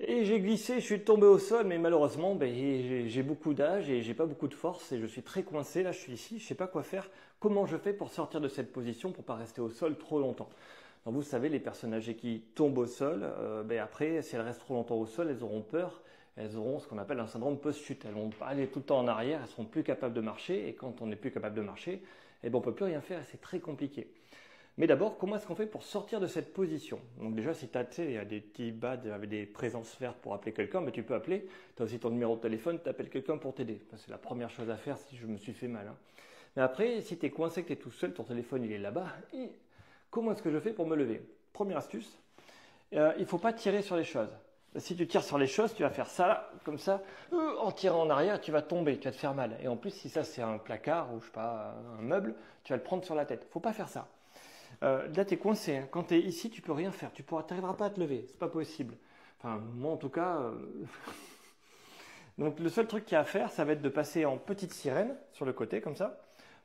Et j'ai glissé, je suis tombé au sol, mais malheureusement, ben, j'ai beaucoup d'âge et j'ai pas beaucoup de force et je suis très coincé. Là, je suis ici, je sais pas quoi faire. Comment je fais pour sortir de cette position pour pas rester au sol trop longtemps? Donc, vous savez, les personnes âgées qui tombent au sol, ben après, si elles restent trop longtemps au sol, elles auront peur. Elles auront ce qu'on appelle un syndrome post-chute. Elles vont pas aller tout le temps en arrière, elles seront plus capables de marcher. Et quand on n'est plus capable de marcher, eh ben, on peut plus rien faire et c'est très compliqué. Mais d'abord, comment est-ce qu'on fait pour sortir de cette position? Donc déjà, si tu as, il y a des petits badges avec des présences vertes pour appeler quelqu'un, mais tu peux appeler. Tu as aussi ton numéro de téléphone, tu appelles quelqu'un pour t'aider. C'est la première chose à faire si je me suis fait mal, hein. Mais après, si tu es coincé, que tu es tout seul, ton téléphone il est là-bas, comment est-ce que je fais pour me lever? Première astuce, il ne faut pas tirer sur les choses. Si tu tires sur les choses, tu vas faire ça, comme ça, en tirant en arrière, tu vas tomber, tu vas te faire mal. Et en plus, si ça c'est un placard ou je sais pas, un meuble, tu vas le prendre sur la tête. Faut pas faire ça. Là, tu es coincé, hein. Quand tu es ici, tu peux rien faire. Tu n'arriveras pas à te lever. C'est pas possible. Enfin, moi, en tout cas. Donc, le seul truc qu'il y a à faire, ça va être de passer en petite sirène sur le côté, comme ça,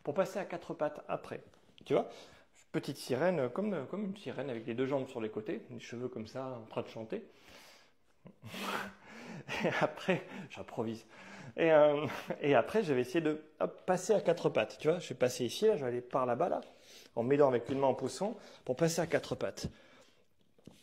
pour passer à quatre pattes après. Tu vois? Petite sirène, comme une sirène avec les deux jambes sur les côtés, les cheveux comme ça, en train de chanter. Et après, j'improvise. Et après, je vais essayer de passer à quatre pattes. Tu vois, je vais passer ici, là, je vais aller par là-bas, là, en m'aidant avec une main en poussant, pour passer à quatre pattes.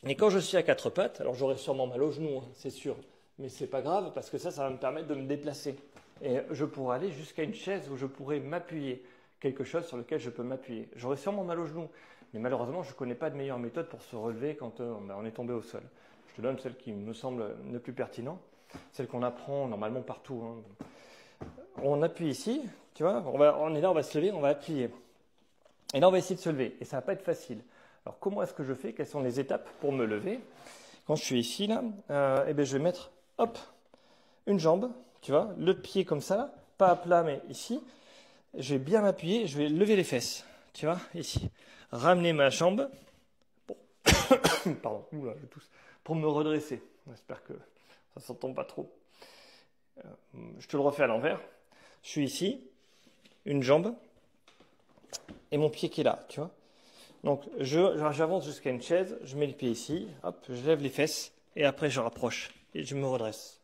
Et quand je suis à quatre pattes, alors j'aurai sûrement mal au genou, hein, c'est sûr, mais c'est pas grave parce que ça va me permettre de me déplacer. Et je pourrai aller jusqu'à une chaise où je pourrai m'appuyer, quelque chose sur lequel je peux m'appuyer. J'aurai sûrement mal au genou, mais malheureusement, je ne connais pas de meilleure méthode pour se relever quand on est tombé au sol. Je te donne celle qui me semble le plus pertinent, celle qu'on apprend normalement partout, hein. On appuie ici, tu vois, on est là, on va se lever, on va appuyer. Et là, on va essayer de se lever, et ça ne va pas être facile. Alors, comment est-ce que je fais? Quelles sont les étapes pour me lever? Quand je suis ici, là, eh bien, je vais mettre, hop, une jambe, tu vois, le pied comme ça, pas à plat, mais ici. Je vais bien m'appuyer, je vais lever les fesses, tu vois, ici. Ramener ma jambe, pour, pardon, oula, je tousse, pour me redresser. J'espère que ça ne s'entend pas trop. Je te le refais à l'envers. Je suis ici, une jambe, et mon pied qui est là, tu vois. Donc, j'avance jusqu'à une chaise, je mets le pied ici, hop, je lève les fesses, et après je rapproche, et je me redresse.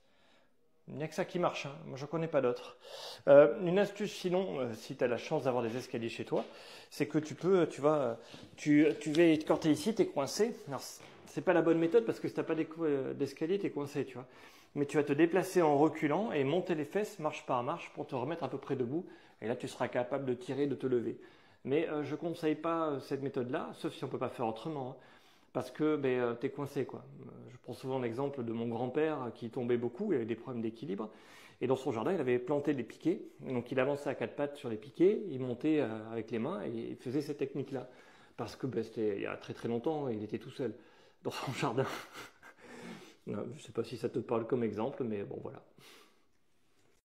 Il n'y a que ça qui marche, hein. Moi je ne connais pas d'autres. Une astuce sinon, si tu as la chance d'avoir des escaliers chez toi, c'est que tu peux, tu vas, quand tu es ici, tu es coincé. Alors, c'est pas la bonne méthode parce que si tu n'as pas d'escalier, tu es coincé, tu vois. Mais tu vas te déplacer en reculant et monter les fesses marche par marche pour te remettre à peu près debout. Et là, tu seras capable de tirer, de te lever. Mais je ne conseille pas cette méthode-là, sauf si on ne peut pas faire autrement, hein. Parce que tu es coincé, quoi. Je prends souvent l'exemple de mon grand-père qui tombait beaucoup, il avait des problèmes d'équilibre. Et dans son jardin, il avait planté des piquets. Donc il avançait à quatre pattes sur les piquets, il montait avec les mains et il faisait cette technique-là. Parce que c'était il y a très très longtemps, il était tout seul dans son jardin. Non, je ne sais pas si ça te parle comme exemple, mais bon voilà.